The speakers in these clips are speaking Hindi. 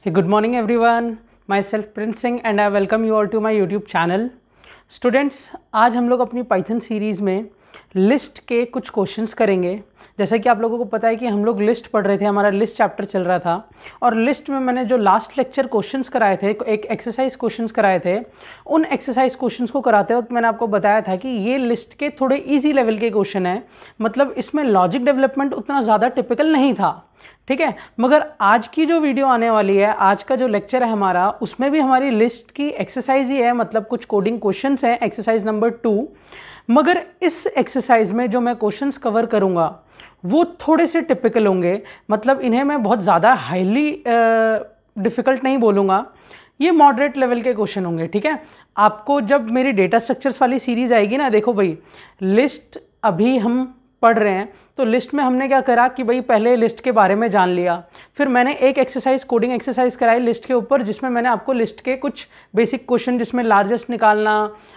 Hey, good morning everyone. Myself Prince Singh and I welcome you all to my YouTube channel. Students, आज हम लोग अपनी पाइथन सीरीज़ में लिस्ट के कुछ क्वेश्चंस करेंगे। जैसा कि आप लोगों को पता है कि हम लोग लिस्ट पढ़ रहे थे, हमारा लिस्ट चैप्टर चल रहा था और लिस्ट में मैंने जो लास्ट लेक्चर क्वेश्चंस कराए थे, एक एक्सरसाइज क्वेश्चंस कराए थे, उन एक्सरसाइज क्वेश्चंस को कराते वक्त मैंने आपको बताया था कि ये लिस्ट के थोड़े ईजी लेवल के क्वेश्चन हैं, मतलब इसमें लॉजिक डेवलपमेंट उतना ज़्यादा टिपिकल नहीं था, ठीक है। मगर आज की जो वीडियो आने वाली है, आज का जो लेक्चर है हमारा, उसमें भी हमारी लिस्ट की एक्सरसाइज ही है, मतलब कुछ कोडिंग क्वेश्चंस हैं, एक्सरसाइज नंबर 2। मगर इस एक्सरसाइज में जो मैं क्वेश्चंस कवर करूंगा वो थोड़े से टिपिकल होंगे, मतलब इन्हें मैं बहुत ज़्यादा हाईली डिफ़िकल्ट नहीं बोलूँगा, ये मॉडरेट लेवल के क्वेश्चन होंगे, ठीक है। आपको जब मेरी डेटा स्ट्रक्चर्स वाली सीरीज़ आएगी ना, देखो भाई, लिस्ट अभी हम पढ़ रहे हैं तो लिस्ट में हमने क्या करा कि भाई पहले लिस्ट के बारे में जान लिया, फिर मैंने एक एक्सरसाइज, कोडिंग एक्सरसाइज कराई लिस्ट के ऊपर, जिसमें मैंने आपको लिस्ट के कुछ बेसिक क्वेश्चन, जिसमें लार्जेस्ट निकालना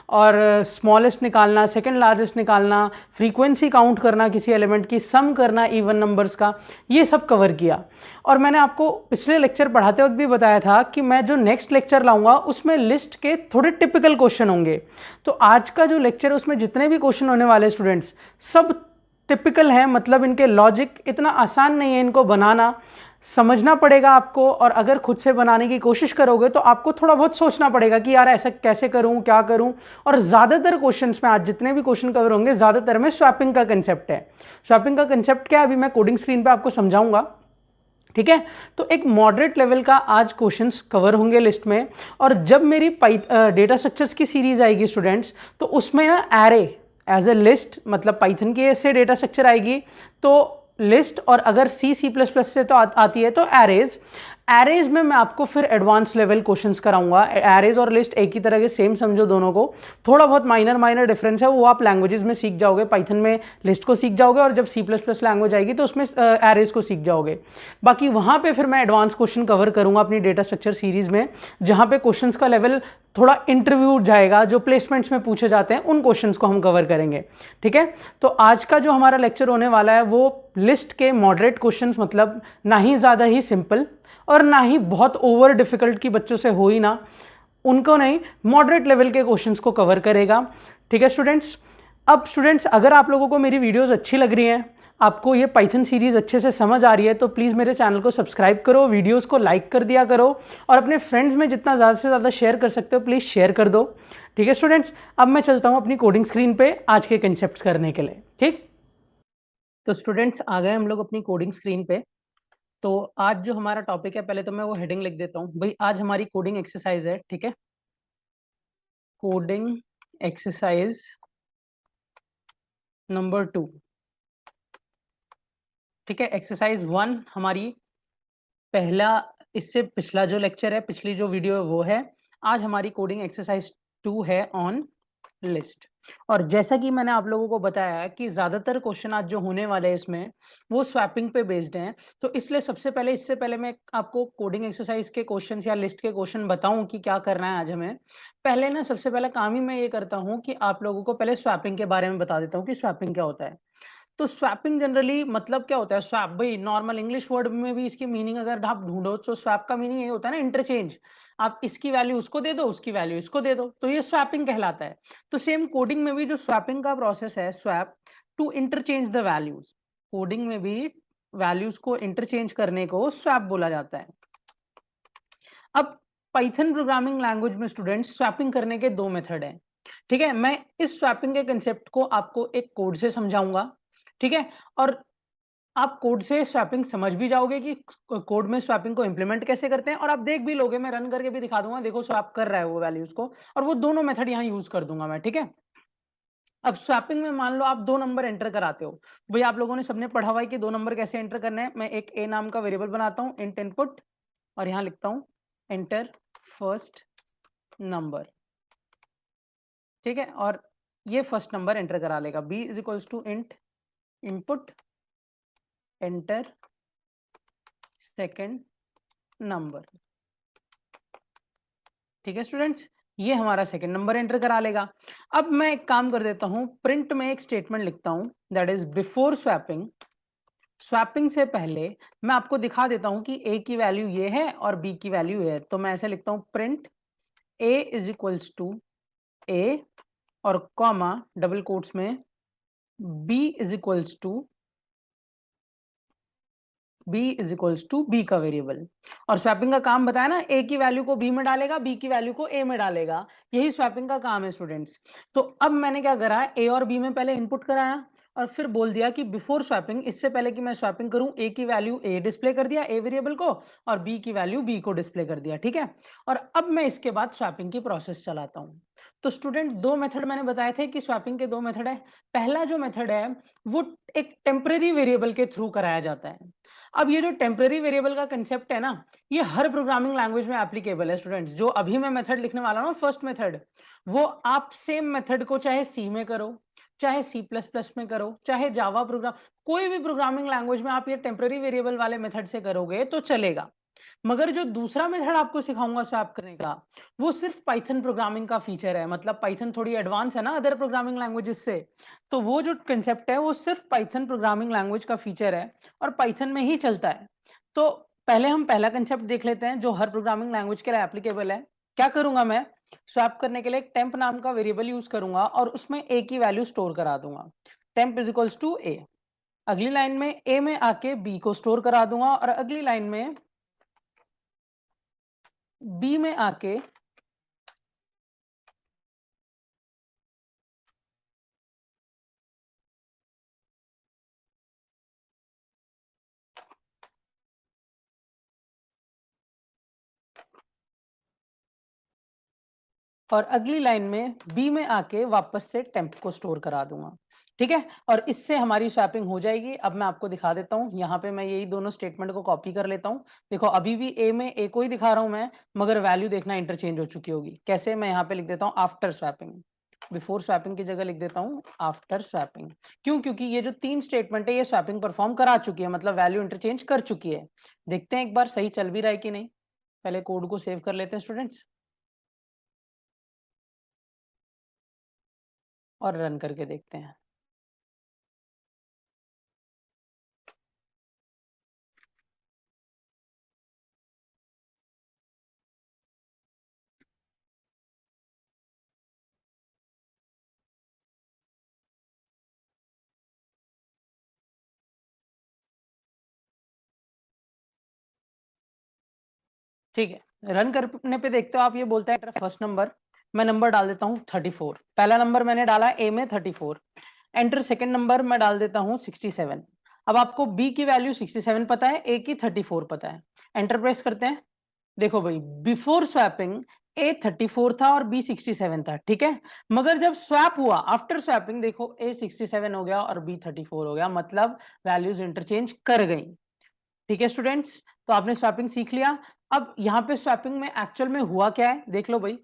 और स्मॉलेस्ट निकालना, सेकंड लार्जेस्ट निकालना, फ्रीक्वेंसी काउंट करना किसी एलिमेंट की, सम करना इवन नंबर्स का, ये सब कवर किया। और मैंने आपको पिछले लेक्चर पढ़ाते वक्त भी बताया था कि मैं जो नेक्स्ट लेक्चर लाऊंगा उसमें लिस्ट के थोड़े टिपिकल क्वेश्चन होंगे। तो आज का जो लेक्चर है उसमें जितने भी क्वेश्चन होने वाले स्टूडेंट्स, सब टिपिकल है, मतलब इनके लॉजिक इतना आसान नहीं है, इनको बनाना समझना पड़ेगा आपको, और अगर खुद से बनाने की कोशिश करोगे तो आपको थोड़ा बहुत सोचना पड़ेगा कि यार ऐसा कैसे करूं, क्या करूं। और ज़्यादातर क्वेश्चंस में, आज जितने भी क्वेश्चन कवर होंगे, ज़्यादातर में स्वैपिंग का कंसेप्ट है। स्वैपिंग का कंसेप्ट क्या है, अभी मैं कोडिंग स्क्रीन पे आपको समझाऊंगा, ठीक है। तो एक मॉडरेट लेवल का आज क्वेश्चंस कवर होंगे लिस्ट में। और जब मेरी डेटा स्ट्रक्चर्स की सीरीज आएगी स्टूडेंट्स, तो उसमें ना एरे एज ए लिस्ट, मतलब पाइथन की से डेटा स्ट्रक्चर आएगी तो लिस्ट, और अगर सी प्लस प्लस से तो आती है तो एरेज। एरेज में मैं आपको फिर एडवांस लेवल क्वेश्चंस कराऊंगा। एरेज और लिस्ट एक ही तरह के, सेम समझो दोनों को, थोड़ा बहुत माइनर डिफरेंस है, वो आप लैंग्वेजेस में सीख जाओगे। पाइथन में लिस्ट को सीख जाओगे और जब सी प्लस प्लस लैंग्वेज आएगी तो उसमें एरेज को सीख जाओगे। बाकी वहाँ पे फिर मैं एडवांस क्वेश्चन कवर करूंगा अपनी डेटा स्ट्रक्चर सीरीज में, जहाँ पे क्वेश्चंस का लेवल थोड़ा इंटरव्यू जाएगा, जो प्लेसमेंट्स में पूछे जाते हैं उन क्वेश्चंस को हम कवर करेंगे, ठीक है। तो आज का जो हमारा लेक्चर होने वाला है वो लिस्ट के मॉडरेट क्वेश्चंस, मतलब ना ही ज़्यादा ही सिंपल और ना ही बहुत ओवर डिफिकल्ट की बच्चों से हो ही ना, उनको नहीं, मॉडरेट लेवल के क्वेश्चंस को कवर करेगा, ठीक है स्टूडेंट्स। अब स्टूडेंट्स, अगर आप लोगों को मेरी वीडियोस अच्छी लग रही हैं, आपको ये पाइथन सीरीज अच्छे से समझ आ रही है, तो प्लीज़ मेरे चैनल को सब्सक्राइब करो, वीडियोस को लाइक कर दिया करो, और अपने फ्रेंड्स में जितना ज़्यादा से ज़्यादा शेयर कर सकते हो प्लीज़ शेयर कर दो, ठीक है स्टूडेंट्स। अब मैं चलता हूँ अपनी कोडिंग स्क्रीन पे आज के कंसेप्ट्स करने के लिए, ठीक। तो स्टूडेंट्स, आ गए हम लोग अपनी कोडिंग स्क्रीन पे। तो आज जो हमारा टॉपिक है, पहले तो मैं वो हेडिंग लिख देता हूँ भाई। आज हमारी कोडिंग एक्सरसाइज है, ठीक है, कोडिंग एक्सरसाइज नंबर 2, ठीक है। एक्सरसाइज 1 हमारी पहला, इससे पिछला जो लेक्चर है, पिछली जो वीडियो है वो है। आज हमारी कोडिंग एक्सरसाइज 2 है ऑन लिस्ट। और जैसा कि मैंने आप लोगों को बताया कि ज्यादातर क्वेश्चन आज जो होने वाले हैं इसमें वो स्वैपिंग पे बेस्ड हैं, तो इसलिए सबसे पहले, इससे पहले मैं आपको कोडिंग एक्सरसाइज के क्वेश्चन या लिस्ट के क्वेश्चन बताऊं कि क्या करना है आज हमें, पहले ना सबसे पहला काम ही मैं ये करता हूं कि आप लोगों को पहले स्वैपिंग के बारे में बता देता हूं कि स्वैपिंग क्या होता है। तो स्वैपिंग जनरली मतलब क्या होता है, स्वैप भाई नॉर्मल इंग्लिश वर्ड में भी इसकी मीनिंग अगर आप ढूंढो तो स्वैप का मीनिंग ये होता है ना, इंटरचेंज। आप इसकी वैल्यू उसको दे दो, उसकी वैल्यू इसको दे दो, तो ये स्वैपिंग कहलाता है। तो सेम कोडिंग में भी जो स्वैपिंग का प्रोसेस है, swap to interchange the values, coding में भी वैल्यूज को इंटरचेंज करने को स्वैप बोला जाता है। अब पाइथन प्रोग्रामिंग लैंग्वेज में स्टूडेंट्स स्वैपिंग करने के दो मेथड हैं, ठीक है। मैं इस स्वैपिंग के कंसेप्ट को आपको एक कोड से समझाऊंगा, ठीक है। और आप कोड से स्वैपिंग समझ भी जाओगे कि कोड में स्वैपिंग को इंप्लीमेंट कैसे करते हैं, और आप देख भी लोगे, मैं रन करके भी दिखा दूंगा, देखो स्वैप कर रहा है वो वैल्यूज को, और वो दोनों मेथड यहाँ यूज कर दूंगा मैं, ठीक है। अब स्वैपिंग में मान लो आप दो नंबर एंटर कराते हो, भाई आप लोगों ने सबने पढ़ा हुआ है कि दो नंबर कैसे एंटर करना है। मैं एक ए नाम का वेरिएबल बनाता हूँ, इंट इनपुट, और यहाँ लिखता हूँ एंटर फर्स्ट नंबर, ठीक है। और ये फर्स्ट नंबर एंटर करा लेगा, B is equals to int input enter second number, ठीक है स्टूडेंट्स। ये हमारा सेकंड नंबर एंटर करा लेगा। अब मैं एक काम कर देता हूं, प्रिंट में एक स्टेटमेंट लिखता हूं, that is before swapping, swapping से पहले मैं आपको दिखा देता हूं कि ए की वैल्यू ये है और बी की वैल्यू ये है। तो मैं ऐसे लिखता हूं, print a is equals to a और कॉमा डबल कोट्स में b is equals to b का वेरिएबल। और स्वैपिंग का काम बताया ना, ए की वैल्यू को बी में डालेगा, बी की वैल्यू को ए में डालेगा, यही स्वैपिंग का काम है स्टूडेंट्स। तो अब मैंने क्या करा, ए और बी में पहले इनपुट कराया और फिर बोल दिया कि बिफोर स्वैपिंग, इससे पहले कि मैं स्वैपिंग करूं, ए की वैल्यू ए डिस्प्ले कर दिया, ए वेरिएबल को, और बी की वैल्यू बी को डिस्प्ले कर दिया, ठीक है। और अब मैं इसके बाद स्वैपिंग की प्रोसेस चलाता हूं। तो स्टूडेंट दो मेथड मैंने बताए थे कि स्वैपिंग के दो मेथड है। पहला जो मेथड है वो एक टेम्परेरी वेरिएबल के थ्रू कराया जाता है। अब ये जो टेम्परेरी वेरिएबल का कंसेप्ट है ना, ये हर प्रोग्रामिंग लैंग्वेज में एप्लीकेबल है स्टूडेंट्स। जो अभी मैं मेथड लिखने वाला हूं, फर्स्ट मेथड, वो आप सेम मेथड को चाहे सी में करो, चाहे सी प्लस प्लस में करो, चाहे जावा प्रोग्राम, कोई भी प्रोग्रामिंग लैंग्वेज में आप ये टेम्परेरी वेरिएबल वाले मेथड से करोगे तो चलेगा। मगर जो दूसरा मेथड आपको सिखाऊंगा स्वैप करने का, वो सिर्फ पाइथन प्रोग्रामिंग का फीचर है। मतलब पाइथन थोड़ी एडवांस है ना अदर प्रोग्रामिंग लैंग्वेजेस से, तो वो जो कंसेप्ट है वो सिर्फ पाइथन प्रोग्रामिंग लैंग्वेज का फीचर है और पाइथन में ही चलता है। तो पहले हम पहला कंसेप्ट देख लेते हैं जो हर प्रोग्रामिंग लैंग्वेज के लिए एप्लीकेबल है। क्या करूंगा मैं, स्वैप करने के लिए एक टेम्प नाम का वेरिएबल यूज करूंगा और उसमें ए की वैल्यू स्टोर करा दूंगा, टेम्प इज इक्वल्स टू ए। अगली लाइन में ए में आके बी को स्टोर करा दूंगा और अगली लाइन में बी में आके और अगली लाइन में बी में आके वापस से टेम्प को स्टोर करा दूंगा, ठीक है। और इससे हमारी स्वैपिंग हो जाएगी। अब मैं आपको दिखा देता हूं, यहाँ पे मैं यही दोनों स्टेटमेंट को कॉपी कर लेता हूं। देखो अभी भी ए में ए को ही दिखा रहा हूं मैं, मगर वैल्यू देखना इंटरचेंज हो चुकी होगी। कैसे, मैं यहाँ पे लिख देता हूँ आफ्टर स्वैपिंग, बिफोर स्वैपिंग की जगह लिख देता हूँ आफ्टर स्वैपिंग। क्यों? क्योंकि ये जो तीन स्टेटमेंट है ये स्वैपिंग परफॉर्म करा चुकी है, मतलब वैल्यू इंटरचेंज कर चुकी है। देखते हैं एक बार सही चल भी रहा है कि नहीं। पहले कोड को सेव कर लेते हैं स्टूडेंट्स और रन करके देखते हैं। ठीक है, रन करने पे देखते हो आप, ये बोलता है फर्स्ट नंबर। मैं नंबर डाल देता हूँ 34। पहला नंबर मैंने डाला ए में 34। एंटर सेकंड नंबर मैं डाल देता हूँ 67। अब आपको बी की वैल्यू 67 पता है, ए की 34 पता है। एंटर प्रेस करते हैं। देखो भाई, बिफोर स्वैपिंग ए 34 था और बी 67 था, ठीक है। मगर जब स्वैप हुआ, आफ्टर स्वैपिंग, देखो ए 67 हो गया और बी 34 हो गया, मतलब वैल्यूज इंटरचेंज कर गई। ठीक है स्टूडेंट्स, तो आपने स्वैपिंग सीख लिया। अब यहाँ पे स्वैपिंग में एक्चुअल में हुआ क्या है देख लो भाई।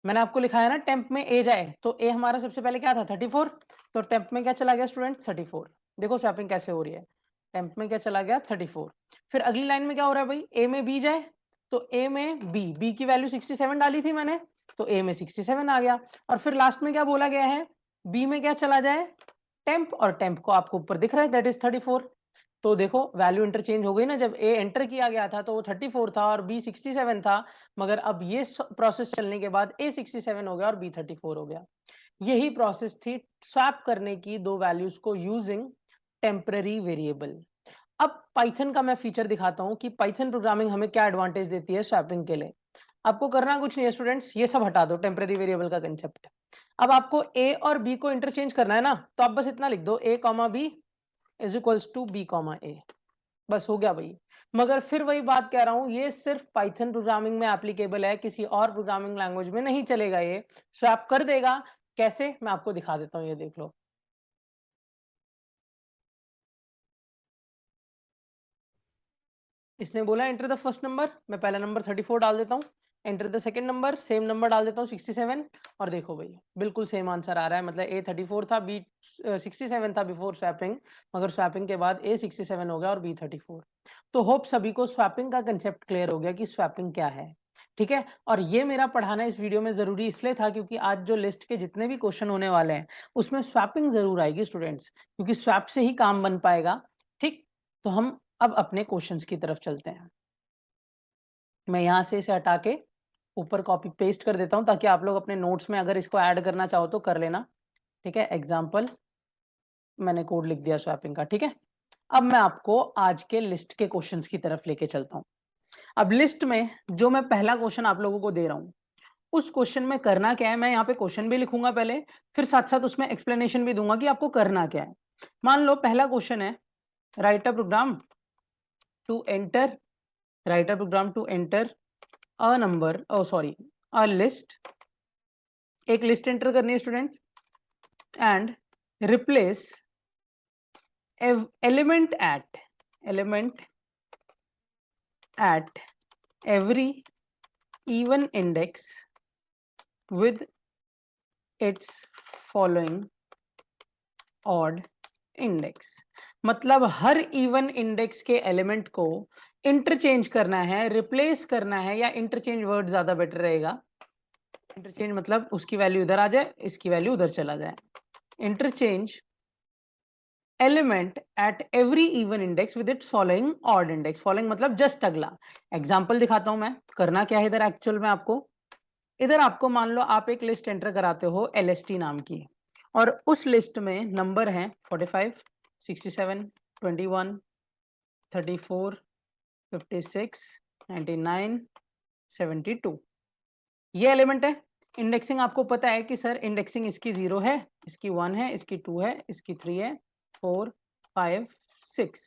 मैंने आपको लिखा है ना, टेम्प में ए जाए, तो ए हमारा सबसे पहले क्या था 34, तो टेम्प में क्या चला गया स्टूडेंट्स 34। देखो स्वैपिंग कैसे हो रही है, टेम्प में क्या चला गया 34। फिर अगली लाइन में क्या हो रहा है भाई, ए में बी जाए, तो ए में बी की वैल्यू 67 डाली थी मैंने, तो ए में 67 आ गया। और फिर लास्ट में क्या बोला गया है, बी में क्या चला जाए टेम्प, और टेम्प को आपको ऊपर दिख रहा है दैट इज 34। तो देखो वैल्यू इंटरचेंज हो गई ना, जब ए एंटर किया गया था तो वो 34 था और बी 67 था, मगर अब ये प्रोसेस चलने के बाद ए 67 हो गया और बी 34 हो गया। यही प्रोसेस थी स्वैप करने की दो वैल्यूज को यूजिंग टेम्पररी वेरिएबल। अब पाइथन का मैं फीचर दिखाता हूं कि पाइथन प्रोग्रामिंग हमें क्या एडवांटेज देती है स्वैपिंग के लिए। आपको करना कुछ नहीं है स्टूडेंट्स, ये सब हटा दो टेम्पररी वेरिएबल का कंसेप्ट। अब आपको ए और बी को इंटरचेंज करना है ना, तो आप बस इतना लिख दो, a comma b is equals to b comma a, बस हो गया भाई। मगर फिर वही बात कह रहा हूं, ये सिर्फ पाइथन प्रोग्रामिंग में एप्लीकेबल है, किसी और प्रोग्रामिंग लैंग्वेज में नहीं चलेगा। ये स्वैप कर देगा। कैसे, मैं आपको दिखा देता हूं, ये देख लो। इसने बोला एंटर द फर्स्ट नंबर, मैं पहला नंबर 34 डाल देता हूँ। Enter the second number, same number डाल देता हूँ 67। और देखो भाई बिल्कुल सेम आंसर आ रहा है, मतलब ए 34 था, बी 67 था बिफोर स्वैपिंग, मगर स्वैपिंग के बाद ए 67 हो गया और बी 34। तो होप सभी को स्वैपिंग का कंसेप्ट क्लियर हो गया कि स्वैपिंग क्या है, ठीक है। और ये मेरा पढ़ाना इस वीडियो में जरूरी इसलिए था क्योंकि आज जो लिस्ट के जितने भी क्वेश्चन होने वाले हैं उसमें स्वैपिंग जरूर आएगी स्टूडेंट्स, क्योंकि स्वैप से ही काम बन पाएगा, ठीक। तो हम अब अपने क्वेश्चंस की तरफ चलते हैं। मैं यहां से इसे हटा के ऊपर कॉपी पेस्ट कर देता हूं ताकि आप लोग अपने नोट्स में अगर इसको ऐड करना चाहो तो कर लेना। ठीक है, एग्जाम्पल मैंने कोड लिख दिया स्वैपिंग का। ठीक है, अब मैं आपको आज के लिस्ट के क्वेश्चंस की तरफ लेके चलता हूं। अब लिस्ट में जो मैं पहला क्वेश्चन आप लोगों को दे रहा हूं, उस क्वेश्चन में करना क्या है, मैं यहाँ पे क्वेश्चन भी लिखूंगा पहले, फिर साथ साथ उसमें एक्सप्लेनेशन भी दूंगा कि आपको करना क्या है। मान लो पहला क्वेश्चन है, write a program to enter write a program to enter a number, oh sorry, a list. एक लिस्ट एंटर करनी है student, and replace element at every even index with its following odd index। मतलब हर इवन इंडेक्स के एलिमेंट को इंटरचेंज करना है, रिप्लेस करना है, या इंटरचेंज वर्ड ज्यादा बेटर रहेगा। इंटरचेंज मतलब उसकी वैल्यू इधर आ जाए, इसकी वैल्यू उधर चला जाए। Interchange element at every even index with its following odd index. Following मतलब जस्ट अगला। एग्जाम्पल दिखाता हूं मैं, करना क्या है इधर एक्चुअल में आपको। इधर आपको मान लो आप एक लिस्ट एंटर कराते हो LST नाम की, और उस लिस्ट में नंबर हैं 45, 67, 21, 34, 56, 99, 72। ये एलिमेंट है। इंडेक्सिंग आपको पता है कि सर इंडेक्सिंग इसकी 0 है, इसकी 1 है, इसकी 2 है, इसकी 3 है, 4, 5, 6।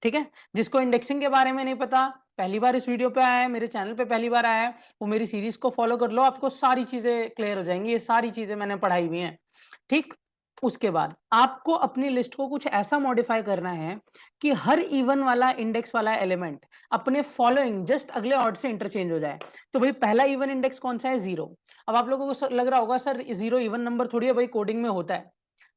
ठीक है, जिसको इंडेक्सिंग के बारे में नहीं पता, पहली बार इस वीडियो पे आया है, मेरे चैनल पे पहली बार आया है, वो मेरी सीरीज को फॉलो कर लो, आपको सारी चीजें क्लियर हो जाएंगी। ये सारी चीजें मैंने पढ़ाई हुई हैं। ठीक, उसके बाद आपको अपनी लिस्ट को कुछ ऐसा मॉडिफाई करना है कि हर इवन वाला इंडेक्स वाला एलिमेंट अपने फॉलोइंग जस्ट अगले ऑड से इंटरचेंज हो जाए। तो भाई पहला इवन इंडेक्स कौन सा है? 0। अब आप लोगों को लग रहा होगा सर 0 इवन नंबर थोड़ी है, भाई कोडिंग में होता है।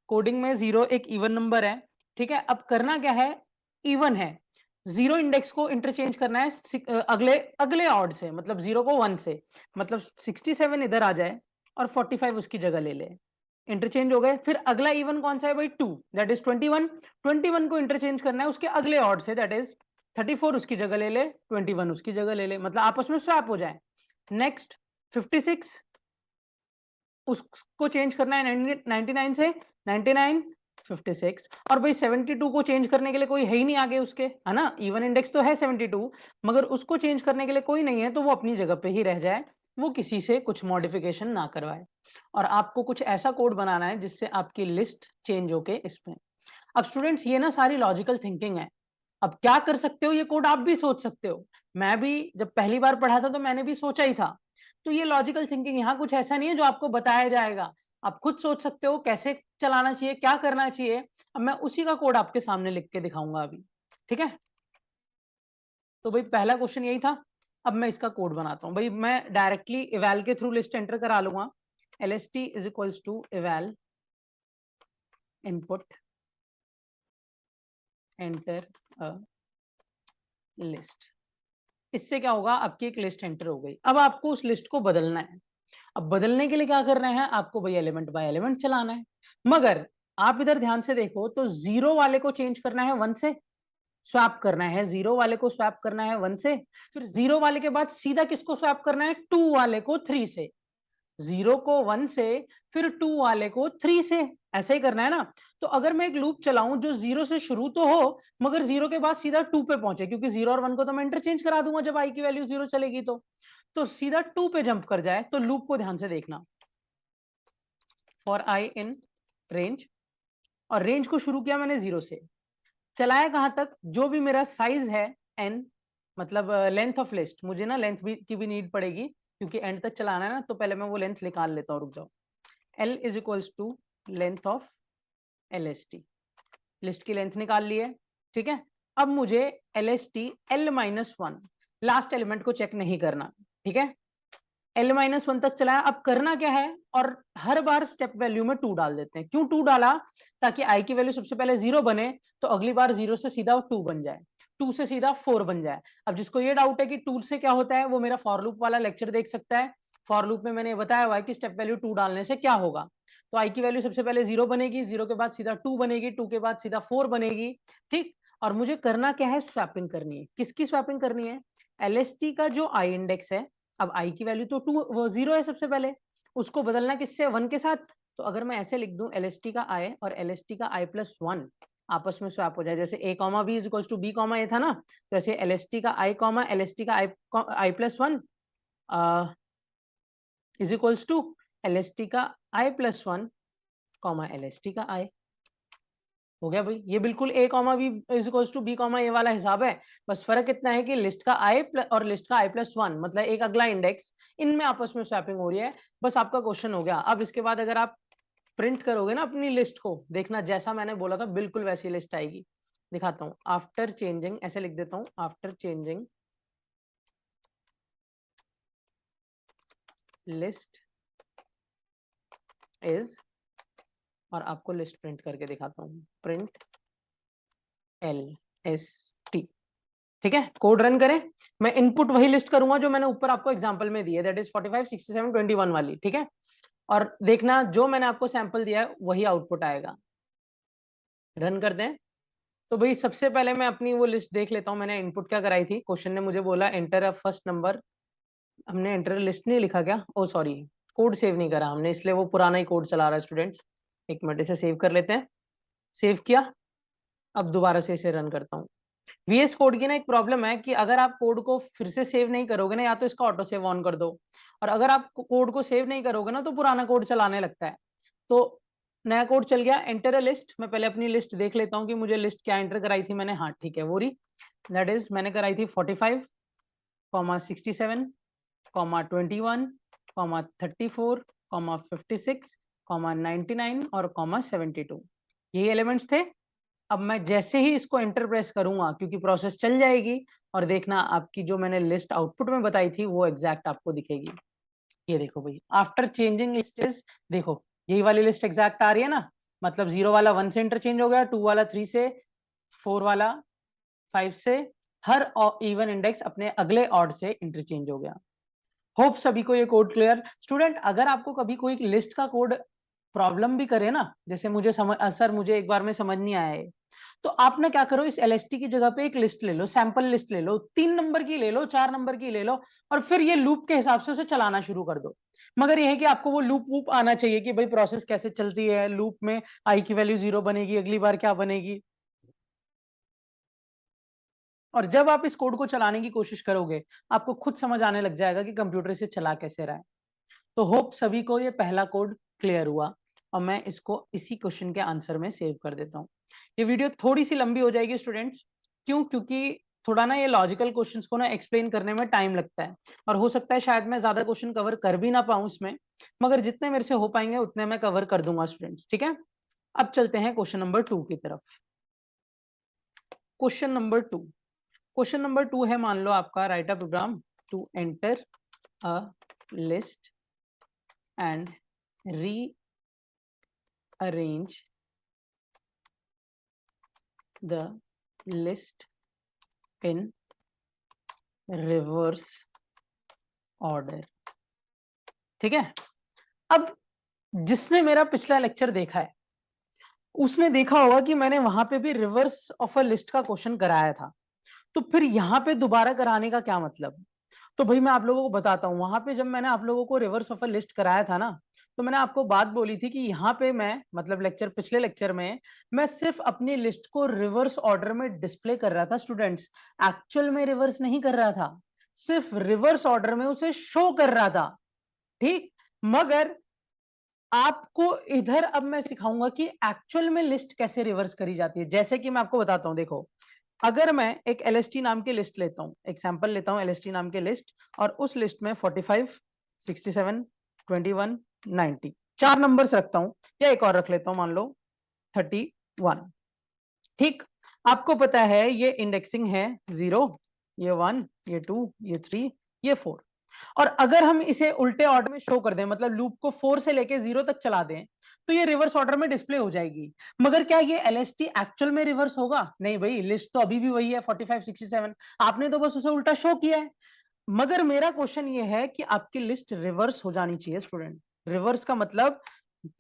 कोडिंग में 0 एक इवन नंबर है। ठीक है, अब करना क्या है, इवन है, 0 इंडेक्स को इंटरचेंज करना है अगले अगले ऑड से, मतलब 0 को 1 से, मतलब 67 इधर आ जाए और 45 उसकी जगह ले ले। इंटरचेंज हो गए। फिर अगला इवन कौन सा है भाई? 2, दैट इज 21। 21 को इंटरचेंज करना है उसके अगले ऑड से, दैट इज 34 उसकी जगह ले ले, 21 उसकी जगह ले ले, मतलब आपस में स्वैप हो जाए। नेक्स्ट 56, उसको चेंज करना है 99 से, 99, 56। और भाई 72 को चेंज करने के लिए कोई है ही नहीं आगे उसके, है ना, इवन इंडेक्स तो है 72, मगर उसको चेंज करने के लिए कोई नहीं है, तो वो अपनी जगह पे ही रह जाए, वो किसी से कुछ मॉडिफिकेशन ना करवाए। और आपको कुछ ऐसा कोड बनाना है जिससे आपकी लिस्ट चेंज होके इसमें। अब स्टूडेंट्स ये ना सारी लॉजिकल थिंकिंग है। अब क्या कर सकते हो, ये कोड आप भी सोच सकते हो। मैं भी जब पहली बार पढ़ा था तो मैंने भी सोचा ही था। तो ये लॉजिकल थिंकिंग, यहाँ कुछ ऐसा नहीं है जो आपको बताया जाएगा, आप खुद सोच सकते हो कैसे चलाना चाहिए, क्या करना चाहिए। अब मैं उसी का कोड आपके सामने लिख के दिखाऊंगा अभी। ठीक है, तो भाई पहला क्वेश्चन यही था। अब मैं इसका कोड बनाता हूं। भाई मैं डायरेक्टली इवैल के थ्रू लिस्ट एंटर करा लूंगा। LST is equals to eval input enter a list. इससे क्या होगा, आपकी एक लिस्ट एंटर हो गई। अब आपको उस लिस्ट को बदलना है। अब बदलने के लिए क्या करना है आपको, भाई एलिमेंट बाय एलिमेंट चलाना है। मगर आप इधर ध्यान से देखो तो 0 वाले को चेंज करना है 1 से, स्वैप करना है 0 वाले को, स्वैप करना है 1 से, फिर 0 वाले के बाद सीधा किसको स्वैप करना है? 2 वाले को 3 से। 0 को 1 से, फिर 2 वाले को 3 से, ऐसे ही करना है ना। तो अगर मैं एक लूप चलाऊं जो 0 से शुरू तो हो, मगर 0 के बाद सीधा 2 पे पहुंचे, क्योंकि 0 और 1 को तो मैं इंटरचेंज करा दूंगा जब आई की वैल्यू 0 चलेगी तो सीधा 2 पे जंप कर जाए। तो लूप को ध्यान से देखना, फॉर आई इन रेंज, और रेंज को शुरू किया मैंने 0 से, चलाया कहां तक? जो भी मेरा साइज है n, मतलब लेंथ ऑफ लिस्ट, मुझे ना लेंथ भी की भी नीड पड़ेगी क्योंकि एंड तक चलाना है ना, तो पहले मैं वो लेंथ निकाल लेता हूँ, रुक जाओ। L is equals to length of LST। List की लेंथ निकाल ली है। ठीक है, अब मुझे LST L-1 लास्ट एलिमेंट को चेक नहीं करना। ठीक है, L-1 तक चलाया। अब करना क्या है, और हर बार स्टेप वैल्यू में 2 डाल देते हैं। क्यों 2 डाला? ताकि i की वैल्यू सबसे पहले 0 बने, तो अगली बार 0 से सीधा 2 बन जाए, 2 से सीधा 4 बन जाए। अब जिसको ये डाउट है कि 2 से क्या होता है, वो मेरा फॉर लूप वाला लेक्चर देख सकता है। फॉर लूप में मैंने बताया हुआ है कि स्टेप वैल्यू 2 डालने से क्या होगा। तो i की वैल्यू सबसे पहले 0 बनेगी, 0 के बाद सीधा 2 बनेगी, 2 के बाद सीधा 4 बनेगी। ठीक, और मुझे करना क्या है, स्वैपिंग करनी है। किसकी स्वैपिंग करनी है, LST का जो आई इंडेक्स है, अब आई की वैल्यू तो 0 है सबसे पहले, उसको बदलना किससे, 1 के साथ। तो अगर मैं ऐसे लिख दूं LST का आई और LST का i+1 आपस में स्वैप हो जाए, जैसे a comma b is equals to b comma a था ना, तो ऐसे LST का आई कॉमा LST का i+1 is equals to LST का i+1 कॉमा LST का i। हो गया भाई, ये बिल्कुल a comma b is equals to b comma a वाला हिसाब है। बस फर्क इतना है कि लिस्ट का i और लिस्ट का i+1 मतलब एक अगला इंडेक्स, इनमें आपस में स्वैपिंग हो रही है। बस आपका क्वेश्चन हो गया। अब इसके बाद अगर आप प्रिंट करोगे ना अपनी लिस्ट को, देखना जैसा मैंने बोला था बिल्कुल वैसी लिस्ट आएगी। दिखाता हूं, आफ्टर चेंजिंग, ऐसे लिख देता हूं, आफ्टर चेंजिंग लिस्ट इज, और आपको लिस्ट प्रिंट करके दिखाता हूं, प्रिंट LST। ठीक है, कोड रन करें। मैं इनपुट वही लिस्ट करूंगा जो मैंने ऊपर आपको एग्जांपल में दी है, दैट इज 45 67 21 वाली। ठीक है, और देखना जो मैंने आपको सैंपल दिया है वही आउटपुट आएगा। रन कर दें। तो भाई सबसे पहले मैं अपनी वो लिस्ट देख लेता हूँ, मैंने इनपुट क्या कराई थी। क्वेश्चन ने मुझे बोला एंटर अ फर्स्ट नंबर, हमने एंटर लिस्ट नहीं लिखा क्या, ओ सॉरी, कोड सेव नहीं करा हमने, इसलिए वो पुराना ही कोड चला रहा है स्टूडेंट्स। एक मिनट, इसे सेव कर लेते हैं। सेव किया, अब दोबारा से इसे रन करता हूँ। VS कोड की ना एक प्रॉब्लम है कि अगर आप कोड को फिर से सेव नहीं करोगे ना, या तो इसका ऑटो सेव ऑन कर दो, और अगर आप कोड को सेव नहीं करोगे ना तो पुराना कोड चलाने लगता है। तो नया कोड चल गया, एंटर अ लिस्ट। मैं पहले अपनी लिस्ट देख लेता हूँ कि मुझे लिस्ट क्या एंटर कराई थी मैंने। हाँ ठीक है, वो रही, दैट इज मैंने कराई थी 45 67 21 34 56 99 और 72, यही एलिमेंट्स थे। अब मैं जैसे ही इसको एंटर प्रेस करूंगा, क्योंकि प्रोसेस चल जाएगी, और देखना आपकी जो मैंने लिस्ट आउटपुट में बताई थी वो एग्जैक्ट आपको दिखेगी। ये देखो भाई, आफ्टर चेंजिंग लिस्टेस, देखो यही वाली लिस्ट एग्जैक्ट आ रही है ना, मतलब 0 वाला 1 से इंटरचेंज हो गया, 2 वाला 3 से, 4 वाला 5 से, हर इवन इंडेक्स अपने अगले ऑड से इंटरचेंज हो गया। होप सभी को ये कोड क्लियर। स्टूडेंट अगर आपको कभी कोई लिस्ट का कोड प्रॉब्लम भी करे ना, जैसे मुझे समझ, सर मुझे एक बार में समझ नहीं आया है, तो आप ना क्या करो, इस LST की जगह पे एक लिस्ट ले लो, सैंपल लिस्ट ले लो, 3 नंबर की ले लो, 4 नंबर की ले लो, और फिर ये लूप के हिसाब से उसे चलाना शुरू कर दो। मगर यह है कि आपको वो लूप वूप आना चाहिए कि भाई प्रोसेस कैसे चलती है, लूप में आई की वैल्यू 0 बनेगी, अगली बार क्या बनेगी। और जब आप इस कोड को चलाने की कोशिश करोगे, आपको खुद समझ आने लग जाएगा कि कंप्यूटर इसे चला कैसे रहा है। तो होप सभी को ये पहला कोड क्लियर हुआ, और मैं इसको इसी क्वेश्चन के आंसर में सेव कर देता हूँ। ये वीडियो थोड़ी सी लंबी हो जाएगी स्टूडेंट्स, क्यों, क्योंकि थोड़ा ना ये लॉजिकल क्वेश्चंस को ना एक्सप्लेन करने में टाइम लगता है, और हो सकता है शायद मैं ज्यादा क्वेश्चन कवर कर भी ना पाऊं इसमें, मगर जितने मेरे से हो पाएंगे उतने मैं कवर कर दूंगा स्टूडेंट्स। ठीक है, अब चलते हैं क्वेश्चन नंबर 2 की तरफ। क्वेश्चन नंबर 2, क्वेश्चन नंबर 2 है, मान लो आपका, write a program to enter a list and rearrange the list in reverse order। ठीक है, अब जिसने मेरा पिछला लेक्चर देखा है उसने देखा होगा कि मैंने वहां पे भी रिवर्स ऑफ अ लिस्ट का क्वेश्चन कराया था, तो फिर यहाँ पे दोबारा कराने का क्या मतलब। तो भाई मैं आप लोगों को बताता हूँ, वहां पे जब मैंने आप लोगों को रिवर्स ऑफ अ लिस्ट कराया था ना, तो मैंने आपको बात बोली थी कि यहाँ पे मैं, मतलब लेक्चर, पिछले लेक्चर में मैं सिर्फ अपनी लिस्ट को रिवर्स ऑर्डर में डिस्प्ले कर रहा था स्टूडेंट्स, एक्चुअल में रिवर्स नहीं कर रहा था, सिर्फ रिवर्स ऑर्डर में उसे शो कर रहा था। ठीक, मगर आपको इधर अब मैं सिखाऊंगा कि एक्चुअल में लिस्ट कैसे रिवर्स करी जाती है। जैसे कि मैं आपको बताता हूं, देखो अगर मैं एक LST नाम की लिस्ट लेता हूं, एक सैंपल लेता हूं LST नाम की लिस्ट, और उस लिस्ट में 45 67 21 90 4 नंबर्स रखता हूं, या एक और रख लेता हूं, मान लो 31। ठीक, आपको पता है ये इंडेक्सिंग है 0, ये 1, ये 2, ये 3, ये 4, और अगर हम इसे उल्टे ऑर्डर में शो कर दें, मतलब लूप को 4 से लेके 0 तक चला दें, तो ये रिवर्स ऑर्डर में डिस्प्ले हो जाएगी। मगर क्या ये LST एक्चुअल में रिवर्स होगा? नहीं भाई, लिस्ट तो अभी भी वही है 45 67, आपने तो बस उसे उल्टा शो किया है। मगर मेरा क्वेश्चन ये है कि आपकी लिस्ट रिवर्स हो जानी चाहिए स्टूडेंट। रिवर्स का मतलब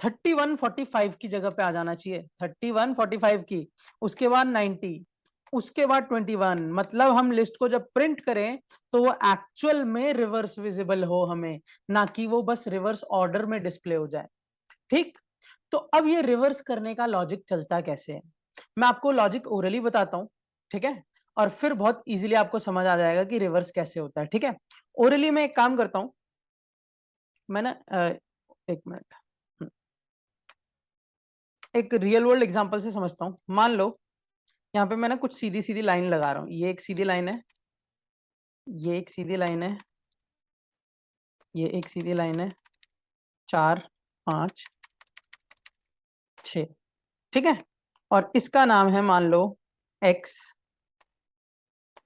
31 45 की जगह पे आ जाना चाहिए, 31 45 की, उसके बाद 90, उसके बाद 21, मतलब हम लिस्ट को जब प्रिंट करें तो वो एक्चुअल में रिवर्स विजिबल हो हमें, ना कि वो बस रिवर्स ऑर्डर में डिस्प्ले हो जाए। ठीक, तो अब ये रिवर्स करने का लॉजिक चलता कैसे है, मैं आपको लॉजिक ओरली बताता हूं, ठीक है, और फिर बहुत इजीली आपको समझ आ जाएगा कि रिवर्स कैसे होता है। ठीक है, ओरली में एक काम करता हूं, मैं ना एक मिनट, एक रियल वर्ल्ड एग्जांपल से समझता हूं। मान लो यहाँ पे मैं ना कुछ सीधी सीधी लाइन लगा रहा हूं, ये एक सीधी लाइन है, ये एक सीधी लाइन है, ये एक सीधी लाइन है, 4 5 6, ठीक है, और इसका नाम है मान लो एक्स,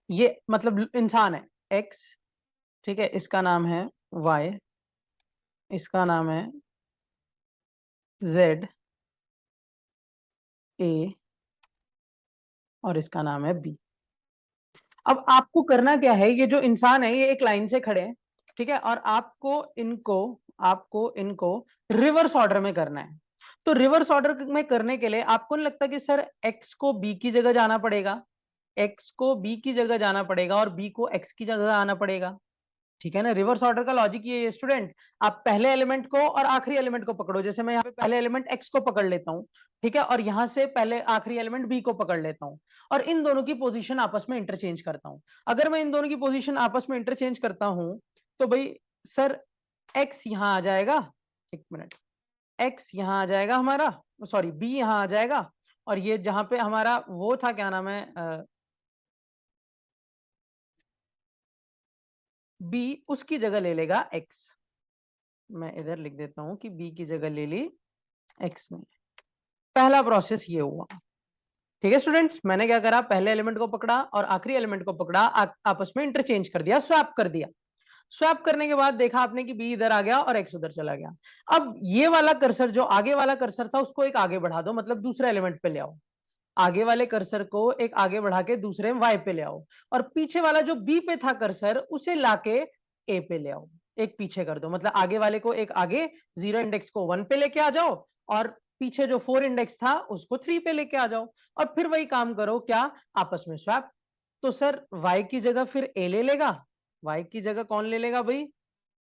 ये मतलब इंसान है एक्स, ठीक है, इसका नाम है वाई, इसका नाम है जेड ए, और इसका नाम है बी। अब आपको करना क्या है, ये जो इंसान है ये एक लाइन से खड़े हैं, ठीक है, और आपको इनको रिवर्स ऑर्डर में करना है। तो रिवर्स ऑर्डर में करने के लिए आपको नहीं लगता कि सर एक्स को बी की जगह जाना पड़ेगा, एक्स को बी की जगह जाना पड़ेगा और बी को एक्स की जगह आना पड़ेगा, ठीक है ना। रिवर्स ऑर्डर का लॉजिक ये है स्टूडेंट, आप पहले एलिमेंट को और आखिरी एलिमेंट को पकड़ो, जैसे मैं यहाँ पे पहले एलिमेंट एक्स को पकड़ लेता हूँ, ठीक है, और यहां से पहले आखिरी एलिमेंट बी को पकड़ लेता हूँ, और इन दोनों की पोजीशन आपस में इंटरचेंज करता हूँ। अगर मैं इन दोनों की पोजीशन आपस में इंटरचेंज करता हूँ तो भाई सर एक्स यहां आ जाएगा, एक मिनट, एक्स यहां आ जाएगा हमारा, सॉरी बी यहां आ जाएगा, और ये जहां पे हमारा वो था, क्या नाम है, बी, उसकी जगह ले लेगा एक्स। मैं इधर लिख देता हूं कि बी की जगह ले ली एक्स ने। पहला प्रोसेस ये हुआ, ठीक है स्टूडेंट्स, मैंने क्या करा, पहले एलिमेंट को पकड़ा और आखिरी एलिमेंट को पकड़ा, आपस में इंटरचेंज कर दिया, स्वैप कर दिया। स्वैप करने के बाद देखा आपने कि बी इधर आ गया और एक्स उधर चला गया। अब ये वाला कर्सर, जो आगे वाला कर्सर था, उसको एक आगे बढ़ा दो, मतलब दूसरे एलिमेंट पे ले आओ, आगे वाले कर्सर को एक आगे बढ़ा के दूसरे वाई पे ले आओ, और पीछे वाला जो बी पे था कर्सर उसे लाके ए पे ले आओ, एक पीछे कर दो, मतलब आगे वाले को एक आगे, 0 इंडेक्स को 1 पे लेके आ जाओ, और पीछे जो 4 इंडेक्स था उसको 3 पे लेके आ जाओ, और फिर वही काम करो, क्या, आपस में स्वैप। तो सर y की जगह फिर a ले लेगा, y की जगह कौन ले लेगा भाई,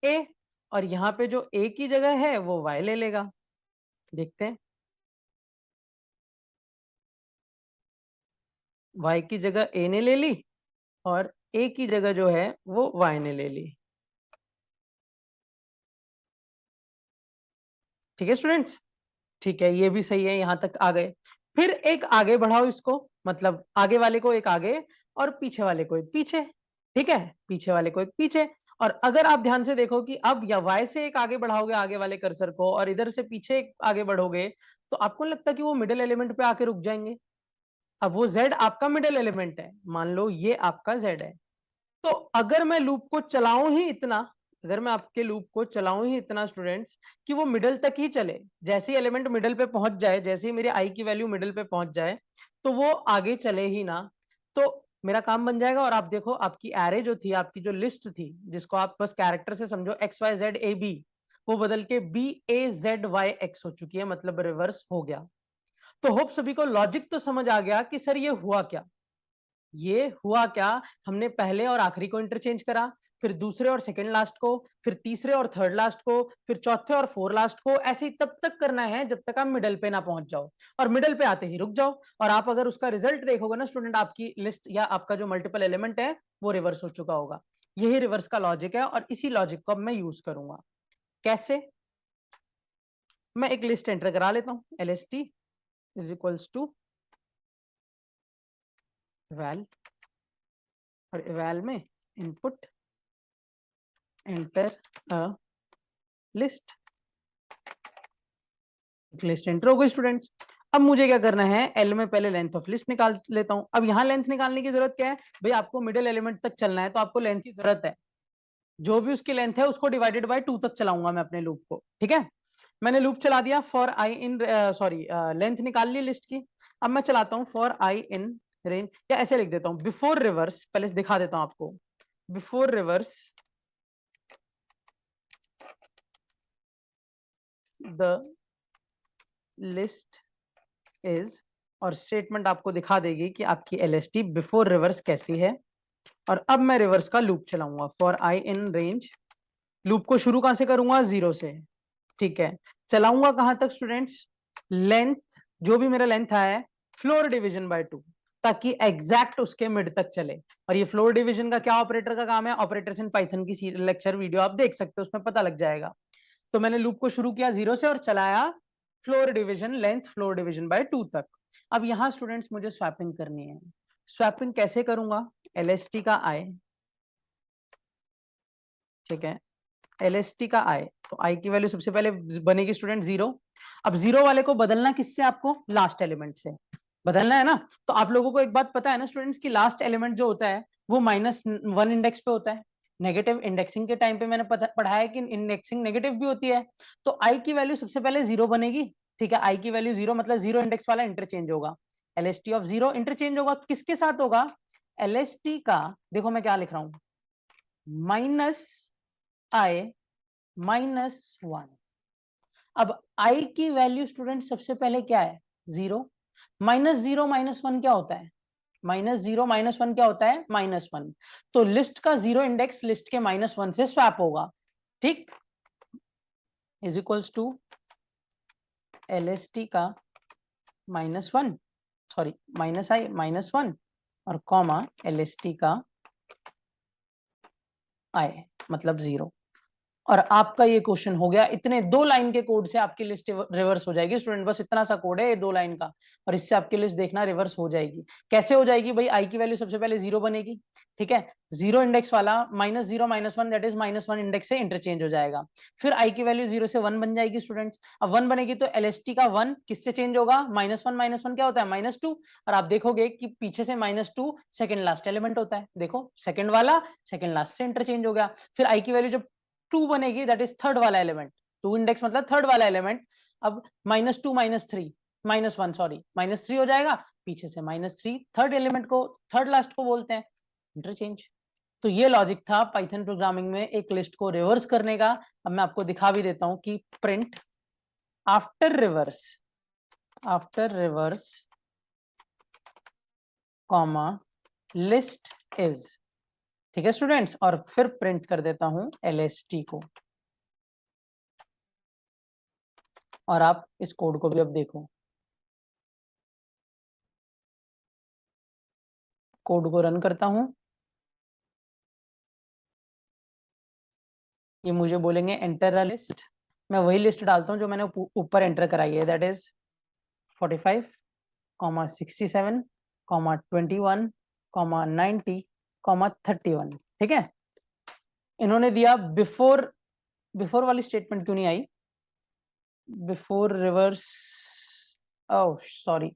a, और यहां पे जो a की जगह है वो y ले लेगा। देखते हैं, y की जगह a ने ले ली और a की जगह जो है वो y ने ले ली। ठीक है स्टूडेंट्स, ठीक है, ये भी सही है, यहां तक आ गए। फिर एक आगे बढ़ाओ इसको, मतलब आगे वाले को एक आगे और पीछे वाले को एक पीछे, ठीक है, पीछे वाले को एक पीछे। और अगर आप ध्यान से देखो कि अब या वाई से एक आगे बढ़ाओगे आगे वाले कर्सर को और इधर से पीछे एक आगे बढ़ोगे, तो आपको नहीं लगता कि वो मिडिल एलिमेंट पे आके रुक जाएंगे। अब वो जेड आपका मिडिल एलिमेंट है, मान लो ये आपका जेड है, तो अगर मैं लूप को चलाऊं ही इतना, अगर मैं आपके लूप को चलाऊं ही इतना स्टूडेंट्स कि वो मिडल तक ही चले, जैसे ही एलिमेंट मिडल पे पहुंच जाए, जैसे ही मेरे आई की वैल्यू मिडल पे पहुंच जाए, तो वो आगे चले ही ना, तो मेरा काम बन जाएगा। और आप देखो आपकी एरे जो थी, आपकी जो लिस्ट थी, जिसको आप बस कैरेक्टर से समझो X Y Z A B, वो बदल के B A Z Y X हो चुकी है, मतलब रिवर्स हो गया। तो होप सभी को लॉजिक तो समझ आ गया कि सर ये हुआ क्या, ये हुआ क्या, हमने पहले और आखिरी को इंटरचेंज करा, फिर दूसरे और सेकंड लास्ट को, फिर तीसरे और थर्ड लास्ट को, फिर चौथे और फोर लास्ट को, ऐसे ही तब तक करना है जब तक आप मिडल पे ना पहुंच जाओ, और मिडल पे आते ही रुक जाओ। और आप अगर उसका रिजल्ट देखोगे ना स्टूडेंट, आपकी लिस्ट या आपका जो मल्टीपल एलिमेंट है वो रिवर्स हो चुका होगा। यही रिवर्स का लॉजिक है, और इसी लॉजिक को अब मैं यूज करूंगा। कैसे, मैं एक लिस्ट एंटर करा लेता हूं, L S T is equals to val, और वैल में input enter a list, list enter हो गई स्टूडेंट्स। अब मुझे क्या करना है, एल में पहले लेंथ ऑफ लिस्ट निकाल लेता हूं। अब यहां लेंथ निकालने की जरूरत क्या है भाई, आपको मिडिल एलिमेंट तक चलना है तो आपको लेंथ की जरूरत है, जो भी उसकी लेंथ है उसको डिवाइडेड बाय 2 तक चलाऊंगा मैं अपने लूप को, ठीक है। मैंने लूप चला दिया for I in, sorry length निकाल ली लिस्ट की। अब मैं चलाता हूं फॉर आई इन रेंज, या ऐसे लिख देता हूं बिफोर रिवर्स, पहले से दिखा देता हूं आपको, before reverse the list is और स्टेटमेंट आपको दिखा देगी कि आपकी LST बिफोर रिवर्स कैसी है। और अब मैं रिवर्स का लूप चलाऊंगा for I in range. Loop को शुरू कहां से करूंगा? 0 से। ठीक है, चलाऊंगा कहां तक स्टूडेंट्स? लेंथ, जो भी मेरा लेंथ आया है, फ्लोर डिवीजन बाय 2, ताकि एग्जैक्ट उसके मिड तक चले। और ये फ्लोर डिवीजन का क्या ऑपरेटर का काम है? ऑपरेटर्स इन पाइथन की लेक्चर वीडियो आप देख सकते हो, उसमें पता लग जाएगा। तो मैंने लूप को शुरू किया 0 से और चलाया floor division, length floor division bye 2 तक। अब यहां स्टूडेंट्स मुझे स्वैपिंग करनी है। स्वैपिंग कैसे करूंगा? LST का आई, ठीक है, LST का आई, तो आई की वैल्यू सबसे पहले बनेगी स्टूडेंट 0। अब 0 वाले को बदलना किससे? आपको लास्ट एलिमेंट से बदलना है ना। तो आप लोगों को एक बात पता है ना स्टूडेंट्स की लास्ट एलिमेंट जो होता है वो -1 इंडेक्स पे होता है। नेगेटिव इंडेक्सिंग के टाइम पे मैंने पढ़ा है कि इंडेक्सिंग नेगेटिव भी होती है। तो आई की वैल्यू सबसे पहले 0 बनेगी। ठीक है, आई की वैल्यू 0 मतलब 0 इंडेक्स वाला इंटरचेंज होगा। LST ऑफ 0 इंटरचेंज होगा किसके साथ होगा? LST का, देखो मैं क्या लिख रहा हूं, -i -1। अब आई की वैल्यू स्टूडेंट सबसे पहले क्या है? 0। -0 -1 क्या होता है? -0 -1 क्या होता है? -1। तो लिस्ट का 0 इंडेक्स लिस्ट के -1 से स्वैप होगा। ठीक, इज इक्वल्स टू LST का -1, सॉरी -i -1 और कॉमा LST का i मतलब 0। और आपका ये क्वेश्चन हो गया। इतने 2 लाइन के कोड से आपकी लिस्ट रिवर्स हो जाएगी स्टूडेंट, बस इतना सा कोड है ये 2 लाइन का, और इससे आपकी लिस्ट देखना रिवर्स हो जाएगी। कैसे हो जाएगी भाई? आई की वैल्यू सबसे पहले 0 बनेगी। ठीक है, 0 इंडेक्स वाला -0 -1 दैट इज -1 इंडेक्स से इंटरचेंज हो जाएगा। फिर आई की वैल्यू 0 से 1 बन जाएगी स्टूडेंट्स। अब 1 बनेगी तो LST का 1 किससे चेंज होगा? -1 क्या होता है? -2। और आप देखोगे कि पीछे से -2 सेकंड लास्ट एलिमेंट होता है। देखो सेकंड वाला सेकंड लास्ट से इंटरचेंज हो गया। फिर आई की वैल्यू जब 2 बनेगी दैट इज थर्ड वाला एलिमेंट। 2 इंडेक्स मतलब थर्ड वाला एलिमेंट। अब -2 -3 -1 सॉरी -3 हो जाएगा। पीछे से -3 थर्ड एलिमेंट को, थर्ड लास्ट को बोलते हैं इंटरचेंज। तो ये लॉजिक था पाइथन प्रोग्रामिंग में एक लिस्ट को रिवर्स करने का। अब मैं आपको दिखा भी देता हूं कि print after reverse comma list is, ठीक है स्टूडेंट्स, और फिर प्रिंट कर देता हूं LST को। और आप इस कोड को भी अब देखो, कोड को रन करता हूं। ये मुझे बोलेंगे एंटर अ लिस्ट, मैं वही लिस्ट डालता हूं जो मैंने ऊपर एंटर कराई है, दैट इज 45 67 21 90 31। ठीक है, इन्होंने दिया बिफोर, बिफोर वाली स्टेटमेंट क्यों नहीं आई? बिफोर रिवर्स, ओह सॉरी,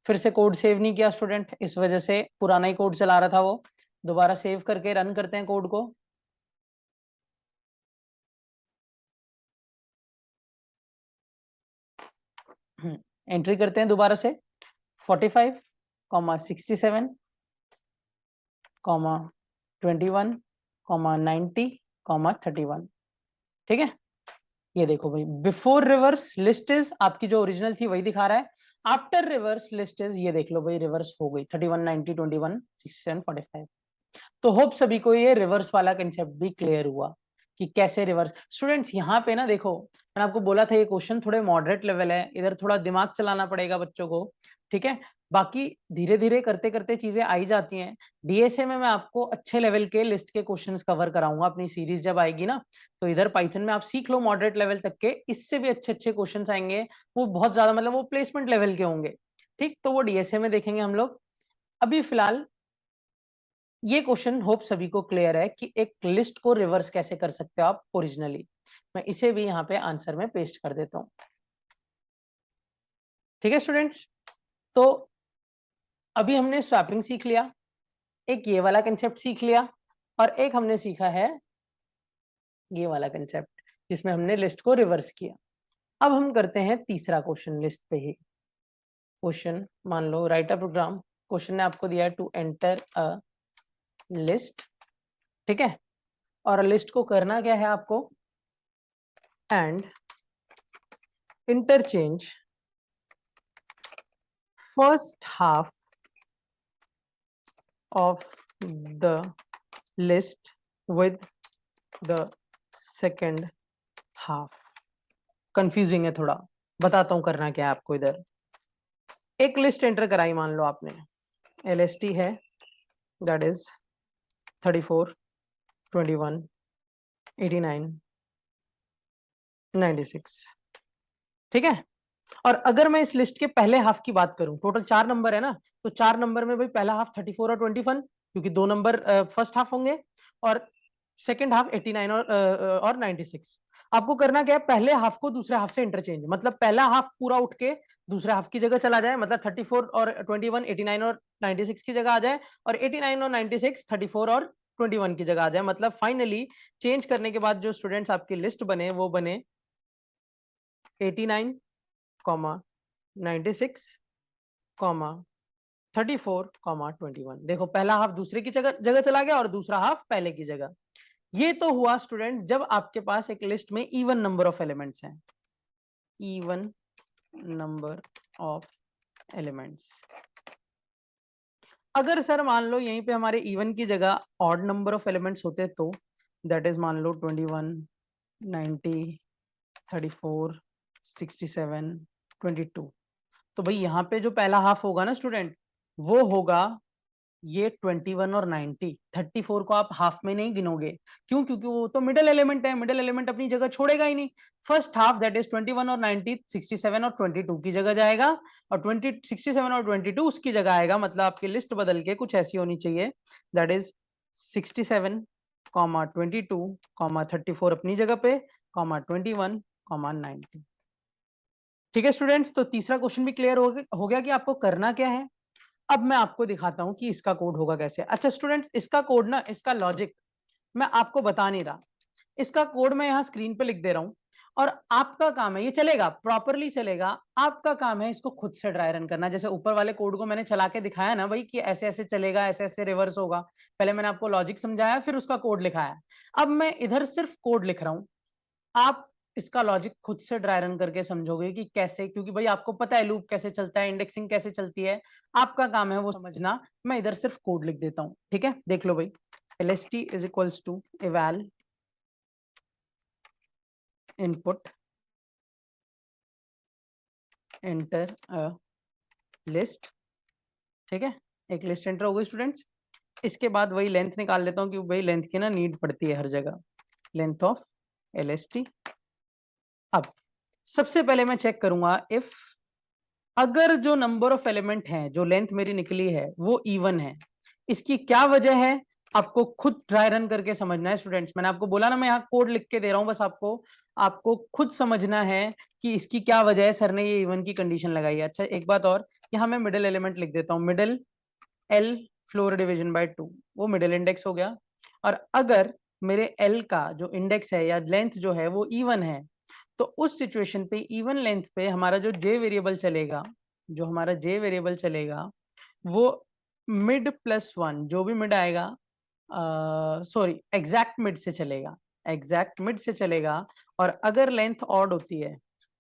फिर से कोड सेव नहीं किया स्टूडेंट, इस वजह से पुराना ही कोड चला रहा था वो। दोबारा सेव करके रन करते हैं कोड को। एंट्री करते हैं दोबारा से 45 67 21 90 31। ठीक है, ये देखो भाई, बिफोर रिवर्स लिस्ट इज आपकी जो ओरिजिनल थी वही दिखा रहा है। आफ्टर रिवर्स लिस्ट इज, ये देख लो भाई रिवर्स हो गई 31 90 21 67 45। तो होप सभी को ये रिवर्स वाला कंसेप्ट भी क्लियर हुआ कि कैसे रिवर्स। स्टूडेंट्स यहाँ पे ना देखो, मैंने आपको बोला था ये क्वेश्चन थोड़े मॉडरेट लेवल है, इधर थोड़ा दिमाग चलाना पड़ेगा बच्चों को। ठीक है, बाकी धीरे धीरे करते करते चीजें आई जाती हैं। DSA में मैं आपको अच्छे लेवल के लिस्ट के क्वेश्चंस कवर कराऊंगा अपनी सीरीज जब आएगी ना। तो इधर पाइथन में आप सीख लो मॉडरेट लेवल तक के, इससे भी अच्छे अच्छे क्वेश्चंस आएंगे। वो बहुत ज्यादा मतलब वो प्लेसमेंट लेवल के होंगे। ठीक, तो वो DSA में देखेंगे हम लोग। अभी फिलहाल ये क्वेश्चन होप सभी को क्लियर है कि एक लिस्ट को रिवर्स कैसे कर सकते हो आप ओरिजिनली। मैं इसे भी यहाँ पे आंसर में पेस्ट कर देता हूं। ठीक है स्टूडेंट्स, तो अभी हमने स्वैपिंग सीख लिया, एक ये वाला कंसेप्ट सीख लिया, और एक हमने सीखा है ये वाला कंसेप्ट जिसमें हमने लिस्ट को रिवर्स किया। अब हम करते हैं तीसरा क्वेश्चन लिस्ट पे ही। क्वेश्चन मान लो राइट अ प्रोग्राम, क्वेश्चन ने आपको दिया है टू एंटर अ लिस्ट। ठीक है, और लिस्ट को करना क्या है आपको? And interchange first half of the list with the second half. Confusing है थोड़ा, बताता हूं करना क्या है आपको। इधर एक लिस्ट एंटर कराई, मान लो आपने, LST है, दैट इज 34, 21, 89, 96। ठीक है। और अगर मैं इस लिस्ट के पहले हाफ की बात करूं, टोटल 4 नंबर है ना, तो 4 नंबर में भाई पहला हाफ 34 और 21, क्योंकि 2 नंबर फर्स्ट हाफ होंगे, और सेकेंड हाफ 89 और 96। आपको करना क्या है, पहले हाफ को दूसरे हाफ से इंटरचेंज, मतलब पहला हाफ पूरा उठ के दूसरे हाफ की जगह चला जाए, मतलब 34 और 21 89 और 96 की जगह आ जाए, और 89 और 96 34 और 21 की जगह आ जाए। मतलब फाइनली चेंज करने के बाद जो स्टूडेंट्स आपकी लिस्ट बने वो बने 89, 96, 34, 21। देखो पहला हाफ दूसरे की जगह चला गया और दूसरा हाफ पहले की जगह। ये तो हुआ स्टूडेंट जब आपके पास एक लिस्ट में इवन नंबर ऑफ एलिमेंट्स हैं, इवन नंबर ऑफ एलिमेंट्स। अगर सर मान लो यहीं पे हमारे इवन की जगह ऑड नंबर ऑफ एलिमेंट्स होते तो दैट इज मान लो 21, 90, 34, 67, 22। तो भाई यहाँ पे जो पहला हाफ होगा ना स्टूडेंट, वो होगा ये 21 और 90। 34 को आप हाफ में नहीं गिनोगे, क्यों? क्योंकि वो तो मिडिल एलिमेंट है, मिडिल एलिमेंट अपनी जगह छोड़ेगा ही नहीं। फर्स्ट हाफ दैट इज 21 और 90 67 और 22 की जगह जाएगा, और 20 67 और 22 उसकी जगह आएगा। मतलब आपकी लिस्ट बदल के कुछ ऐसी होनी चाहिए, दैट इज 67, 22, 34 अपनी जगह पे, 21, 90। ठीक है स्टूडेंट्स, तो तीसरा क्वेश्चन भी क्लियर हो गया कि आपको करना क्या है। अब मैं आपको दिखाता हूं कि इसका कोड होगा कैसे। अच्छा स्टूडेंट्स, इसका कोड ना, इसका लॉजिक मैं आपको बता नहीं रहा, इसका कोड मैं यहाँ स्क्रीन पे लिख दे रहा हूं, और आपका काम है, ये चलेगा प्रॉपरली चलेगा, आपका काम है इसको खुद से ड्राई रन करना। जैसे ऊपर वाले कोड को मैंने चला के दिखाया ना भाई कि ऐसे ऐसे चलेगा, ऐसे ऐसे रिवर्स होगा, पहले मैंने आपको लॉजिक समझाया फिर उसका कोड लिखाया। अब मैं इधर सिर्फ कोड लिख रहा हूं, आप इसका लॉजिक खुद से ड्राई रन करके समझोगे कि कैसे, क्योंकि भाई आपको पता है लूप कैसे चलता है, इंडेक्सिंग कैसे चलती है, आपका काम है वो समझना। मैं इधर सिर्फ कोड लिख देता हूं, ठीक है, देख लो भाई। lst is equals to eval input enter a list। ठीक है, एक लिस्ट एंटर हो गई स्टूडेंट्स। इसके बाद वही लेंथ निकाल लेता हूँ, क्योंकि भाई लेंथ की ना नीड पड़ती है हर जगह, लेंथ ऑफ lst। अब सबसे पहले मैं चेक करूंगा इफ, अगर जो नंबर ऑफ एलिमेंट हैं, जो लेंथ मेरी निकली है वो इवन है, इसकी क्या वजह है आपको खुद ट्राई रन करके समझना है स्टूडेंट्स। मैंने आपको बोला ना, मैं यहाँ कोड लिख के दे रहा हूँ, बस आपको आपको खुद समझना है कि इसकी क्या वजह है, सर ने ये इवन की कंडीशन लगाई है। अच्छा एक बात और, यहाँ मैं मिडिल एलिमेंट लिख देता हूँ, middle L floor division bye 2, वो मिडिल इंडेक्स हो गया। और अगर मेरे एल का जो इंडेक्स है या लेंथ जो है वो इवन है, तो उस सिचुएशन पे इवन लेंथ पे हमारा जो जे वेरिएबल चलेगा, जो हमारा जे वेरिएबल चलेगा वो मिड प्लस वन, जो भी मिड आएगा, सॉरी एग्जैक्ट मिड से चलेगा, एग्जैक्ट मिड से चलेगा। और अगर लेंथ ऑड होती है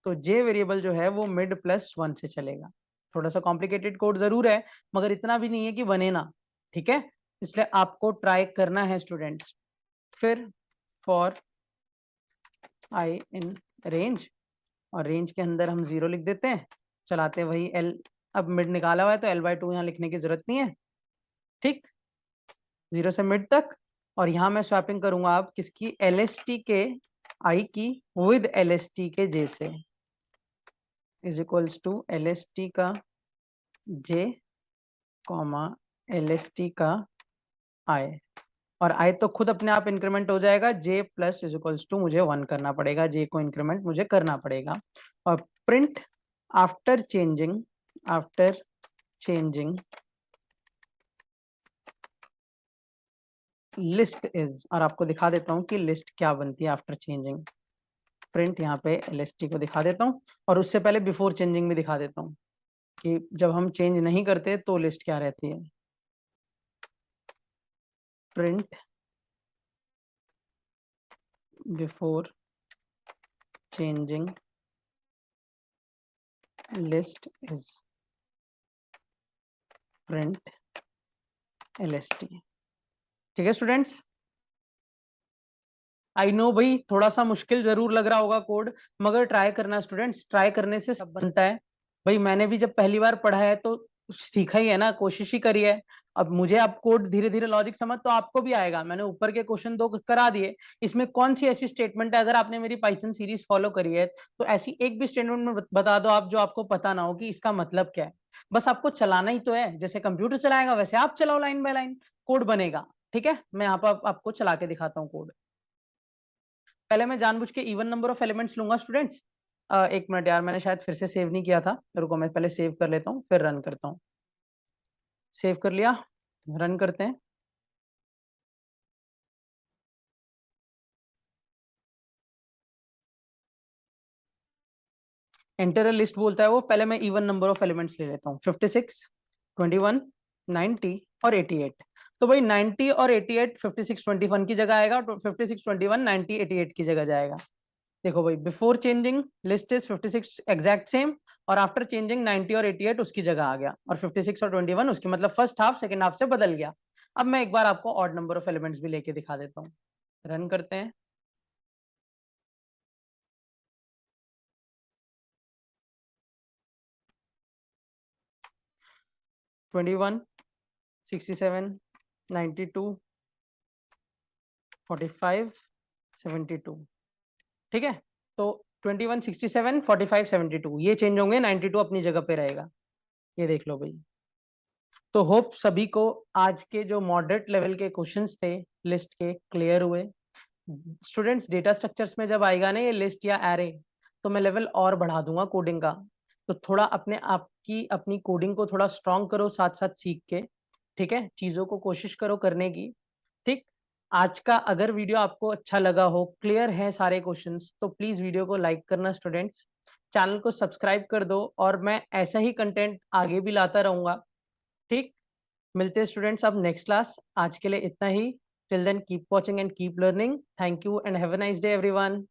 तो जे वेरिएबल जो है वो मिड प्लस वन से चलेगा। थोड़ा सा कॉम्प्लिकेटेड कोड जरूर है, मगर इतना भी नहीं है कि बने ना, ठीक है, इसलिए आपको ट्राई करना है स्टूडेंट्स। फिर फॉर आई इन रेंज, और रेंज के अंदर हम 0 लिख देते हैं, चलाते हैं वही एल। अब मिड निकाला हुआ है तो L/2 यहाँ लिखने की जरूरत नहीं है, ठीक, 0 से मिड तक। और यहाँ मैं स्वैपिंग करूंगा अब किसकी, LST के आई की विद LST के जे से, इज इक्वल्स टू LST का जे कॉमा LST का आई। और आई तो खुद अपने आप इंक्रीमेंट हो जाएगा, जे प्लस इज इक्वल्स टू मुझे 1 करना पड़ेगा, जे को इंक्रीमेंट मुझे करना पड़ेगा। और print after changing, after changing list is, और आपको दिखा देता हूँ कि लिस्ट क्या बनती है आफ्टर चेंजिंग। प्रिंट यहाँ पे LST को दिखा देता हूँ, और उससे पहले बिफोर चेंजिंग भी दिखा देता हूँ कि जब हम चेंज नहीं करते तो लिस्ट क्या रहती है। Print before changing list is, print LST। ठीक है स्टूडेंट्स, आई नो भाई थोड़ा सा मुश्किल जरूर लग रहा होगा कोड, मगर ट्राई करना स्टूडेंट्स, ट्राई करने से सब बनता है। भाई मैंने भी जब पहली बार पढ़ा है तो सीखा ही है ना, कोशिश ही करी है। अब मुझे अब कोड धीरे धीरे लॉजिक समझ तो आपको भी आएगा। मैंने ऊपर के क्वेश्चन दो करा दिए, इसमें कौन सी ऐसी स्टेटमेंट है, अगर आपने मेरी पाइथन सीरीज फॉलो करी है तो ऐसी एक भी स्टेटमेंट में बता दो आप जो आपको पता ना हो कि इसका मतलब क्या है। बस आपको चलाना ही तो है, जैसे कंप्यूटर चलाएगा वैसे आप चलाओ, लाइन बाय लाइन कोड बनेगा। ठीक है, मैं यहाँ पर आपको चला के दिखाता हूँ कोड। पहले मैं जानबूझ के इवन नंबर ऑफ एलिमेंट्स लूंगा स्टूडेंट्स। एक मिनट यार, मैंने शायद फिर से सेव नहीं किया था, रुको मैं पहले सेव कर लेता हूँ फिर रन करता हूँ। सेव कर लिया, रन करते हैं। एंटर लिस्ट बोलता है वो, पहले मैं इवन नंबर ऑफ एलिमेंट्स ले लेता हूँ। 56, 21, 90 और 88। तो भाई 90 और 88 56 21 की जगह आएगा, तो 56 21 90 88 की जगह जाएगा। देखो भाई, before changing list is 56 exact same, और आफ्टर चेंजिंग 90 और 88 उसकी जगह आ गया, और 56 और 21 उसकी, मतलब फर्स्ट हाफ सेकंड हाफ से बदल गया। अब मैं एक बार आपको ऑड नंबर ऑफ एलिमेंट्स भी लेके दिखा देता हूँ। रन करते हैं। 21, 67, 92, 45, 72। ठीक है, तो 21, 67, 45, 72 ये चेंज होंगे, 92 अपनी जगह पे रहेगा। ये देख लो भाई। तो होप सभी को आज के जो मॉडरेट लेवल के क्वेश्चंस थे लिस्ट के क्लियर हुए। स्टूडेंट्स, डेटा स्ट्रक्चर्स में जब आएगा ना ये लिस्ट या एरे, तो मैं लेवल और बढ़ा दूंगा कोडिंग का। तो थोड़ा अपने आप की अपनी कोडिंग को थोड़ा स्ट्रांग करो साथ साथ सीख के। ठीक है, चीजों को कोशिश करो करने की। ठीक, आज का अगर वीडियो आपको अच्छा लगा हो, क्लियर है सारे क्वेश्चंस, तो प्लीज वीडियो को लाइक करना स्टूडेंट्स, चैनल को सब्सक्राइब कर दो, और मैं ऐसा ही कंटेंट आगे भी लाता रहूंगा। ठीक, मिलते हैं स्टूडेंट्स अब नेक्स्ट क्लास। आज के लिए इतना ही। Till then keep watching and keep learning. Thank you and have a nice day everyone.